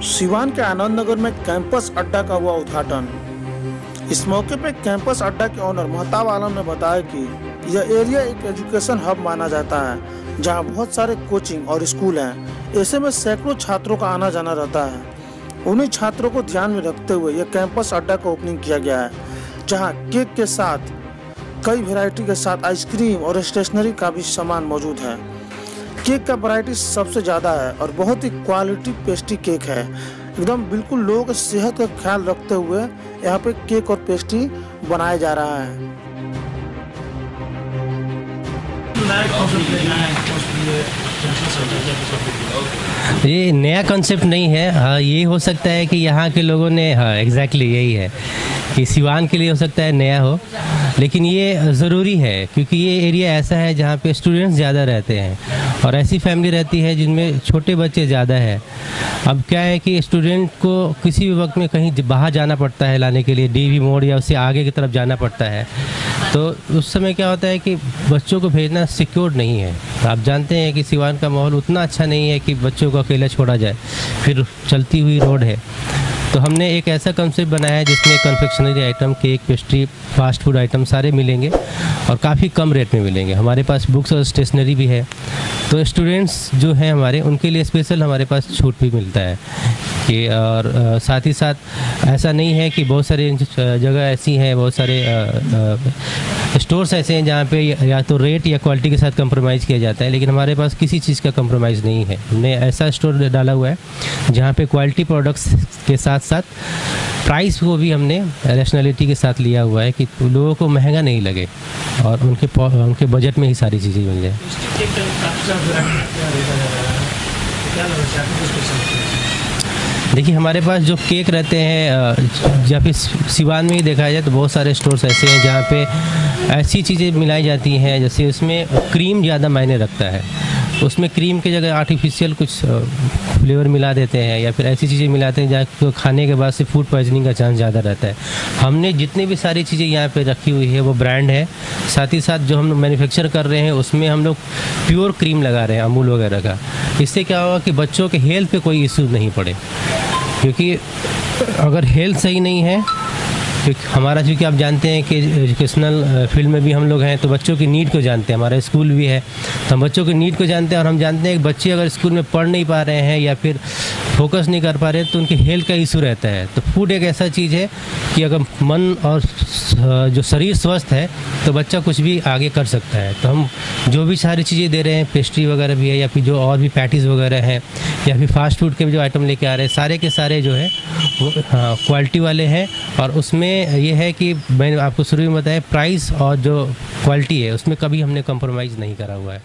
सिवान के आनंद नगर में कैंपस अड्डा का हुआ उद्घाटन। इस मौके पर कैंपस अड्डा के ओनर महताब आलम ने बताया कि यह एरिया एक एजुकेशन हब माना जाता है, जहां बहुत सारे कोचिंग और स्कूल हैं। ऐसे में सैकड़ों छात्रों का आना जाना रहता है। उन्हीं छात्रों को ध्यान में रखते हुए यह कैंपस अड्डा का ओपनिंग किया गया है, जहां केक के साथ कई वैरायटी के साथ आइसक्रीम और स्टेशनरी का भी सामान मौजूद है। केक का वैरायटी सबसे ज़्यादा है और बहुत ही क्वालिटी पेस्ट्री केक है। एकदम बिल्कुल लोगों की सेहत का ख्याल रखते हुए यहाँ पे केक और पेस्ट्री बनाया जा रहा है। ये नया कॉन्सेप्ट नहीं है। हाँ, ये हो सकता है कि यहाँ के लोगों ने एग्जैक्टली यही है कि सिवान के लिए हो सकता है नया हो, लेकिन ये ज़रूरी है क्योंकि ये एरिया ऐसा है जहाँ पे स्टूडेंट्स ज़्यादा रहते हैं और ऐसी फैमिली रहती है जिनमें छोटे बच्चे ज़्यादा है। अब क्या है कि स्टूडेंट को किसी भी वक्त में कहीं बाहर जाना पड़ता है लाने के लिए, डीवी मोड़ या उससे आगे की तरफ जाना पड़ता है, तो उस समय क्या होता है कि बच्चों को भेजना सिक्योर नहीं है। आप जानते हैं कि सिवान का माहौल उतना अच्छा नहीं है कि बच्चों को अकेला छोड़ा जाए, फिर चलती हुई रोड है। तो हमने एक ऐसा कंसेप्ट बनाया है जिसमें confectionery item, cake, pastry, fast food item सारे मिलेंगे और काफ़ी कम रेट में मिलेंगे। हमारे पास बुक्स और स्टेशनरी भी है, तो स्टूडेंट्स जो हैं हमारे, उनके लिए स्पेशल हमारे पास छूट भी मिलता है कि और साथ ही साथ ऐसा नहीं है कि बहुत सारे जगह ऐसी हैं, बहुत सारे स्टोर्स ऐसे हैं जहाँ पे या तो रेट या क्वालिटी के साथ कंप्रोमाइज़ किया जाता है, लेकिन हमारे पास किसी चीज़ का कंप्रोमाइज़ नहीं है। हमने ऐसा स्टोर डाला हुआ है जहाँ पे क्वालिटी प्रोडक्ट्स के साथ साथ प्राइस को भी हमने रैशनैलिटी के साथ लिया हुआ है कि लोगों को महंगा नहीं लगे और उनके बजट में ही सारी चीज़ें मिल जाए। देखिए, हमारे पास जो केक रहते हैं, या फिर सिवान में ही देखा जाए तो बहुत सारे स्टोर्स ऐसे हैं जहाँ पे ऐसी चीज़ें मिलाई जाती हैं, जैसे उसमें क्रीम ज़्यादा मायने रखता है। उसमें क्रीम की जगह आर्टिफिशियल कुछ फ्लेवर मिला देते हैं या फिर ऐसी चीज़ें मिलाते हैं जहाँ खाने के बाद से फूड पॉइजनिंग का चांस ज़्यादा रहता है। हमने जितनी भी सारी चीज़ें यहाँ पे रखी हुई है वो ब्रांड है। साथ ही साथ जो हम मैन्युफैक्चर कर रहे हैं उसमें हम लोग प्योर क्रीम लगा रहे हैं, अमूल वगैरह का। इससे क्या होगा कि बच्चों के हेल्थ पे कोई इशू नहीं पड़े, क्योंकि अगर हेल्थ सही नहीं है, क्योंकि हमारा चूँकि आप जानते हैं कि एजुकेशनल फील्ड में भी हम लोग हैं, तो बच्चों की नीड को जानते हैं। हमारा स्कूल भी है तो हम बच्चों की नीड को जानते हैं और हम जानते हैं कि बच्चे अगर स्कूल में पढ़ नहीं पा रहे हैं या फिर फोकस नहीं कर पा रहे हैं तो उनके हेल्थ का इशू रहता है। तो फूड एक ऐसा चीज़ है कि अगर मन और जो शरीर स्वस्थ है तो बच्चा कुछ भी आगे कर सकता है। तो हम जो भी सारी चीज़ें दे रहे हैं, पेस्ट्री वगैरह भी है या फिर जो और भी पैटीज़ वगैरह हैं या फिर फास्ट फूड के भी जो आइटम लेके आ रहे हैं, सारे के सारे जो है वो क्वालिटी वाले हैं। और उसमें ये है कि मैंने आपको शुरू में बताया, प्राइस और जो क्वालिटी है उसमें कभी हमने कॉम्प्रोमाइज़ नहीं करा हुआ है।